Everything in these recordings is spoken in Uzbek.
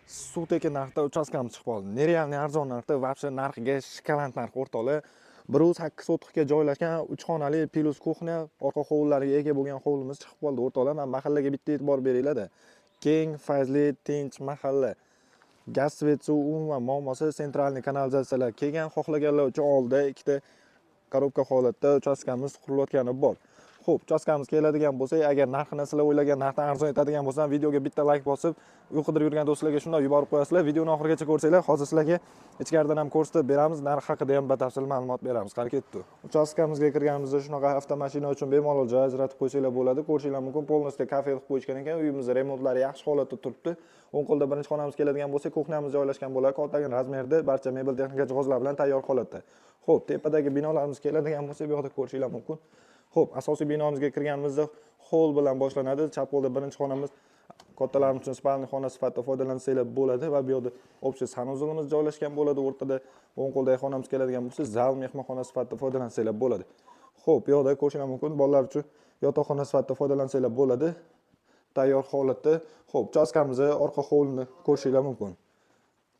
suteki narxda uchastkamiz chiqib qoldi. Nerealniy arzon narxda, вообще narxiga shikolant narx o'rtoqlar. 1.8 sotixga joylashgan 3 xonali plus kuxnya, orqa hovlilariga ega bo'lgan hovlimiz chiqib qoldi o'rtoqlar. Men mahallaga bitta e'tibor beringlar-da. Keng, fayzli, tinch mahalla. Gaz, svet, suv, umuman muammosi, sentralniy kanalizatsiyalar kelgan, xohlaganlar uchun oldida ikkita korobka holatda uchastkamiz qurilayotgani bor. Xo'p, uchastkamiz keladigan bo'lsa, agar narxini sizlar o'ylagan narxdan arzon etadigan bo'lsa, videoga bitta like bosib, qidirib yurgan do'stlarga shunday yuborib qo'yasizlar. Videoni oxirigacha ko'rsanglar, hozir sizlarga ichkaridan ham ko'rsatib beramiz, narx haqida ham batafsil ma'lumot beramiz. Qani ketdi. Uchastkamizga kirganimizda shunaqa avtomashina uchun bemalol joy ajratib qo'ysanglar bo'ladi. Ko'rishinglar mumkin, polностью kafe qilib qo'yishgan ekan. Uyimizda remontlari yaxshi holatda turibdi. O'ng qo'lda birinchi xonamiz keladigan bo'lsa, kuxnyamiz joylashgan bo'ladi. Kattagan razmerda, barcha mebel texnika jihozlar bilan tayyor holatda. Xo'p, tepadagi binolarimiz keladigan bo'lsa, bu yoqda ko'rishinglar mumkin. Xo'p, asosiy binomizga kirganimizda hol bilan boshlanadi. Chap qo'lda birinchi xonamiz kattalarimiz uchun spalniy xona sifatida foydalansanglar bo'ladi va bu yerda общий sanuzilimiz joylashgan bo'ladi. O'rtada o'ng qo'ldagi xonamiz keladigan bo'lsa, zal mehmonxona sifatida foydalansanglar bo'ladi. Xo'p, bu yoqda ko'rishinglar mumkin, bolalar uchun yotoqxona sifatida foydalansanglar bo'ladi. Tayyor holatda. Xo'p, uchastkamizni orqa hovlini ko'rishinglar mumkin.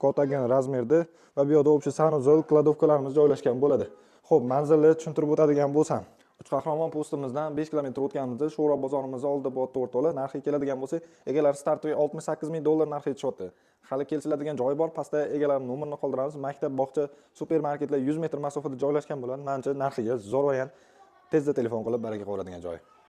Kattagan razmerda va bu yerda общий sanuzil, kladovkalarimiz joylashgan bo'ladi. Xo'p, manzilni tushuntirib o'tadigan bo'lsam, Uchqahramon postimizdan 5 kilometr o'tganimizda Sho'ro bozorimizning oldida bo'tdi o'rtoqlar. Narxi keladigan bo'lsa, egalar startiga $68,000 narxi aytishyapti. Hali kelsiladigan joyi bor, pastda egalarning nomerini qoldiramiz. Maktab, bog'cha, supermarketlar 100 metr masofada joylashgan bo'ladi. Menimcha narxiga zo'rg'ayan tezda telefon qilib baraka qo'yadigan joy.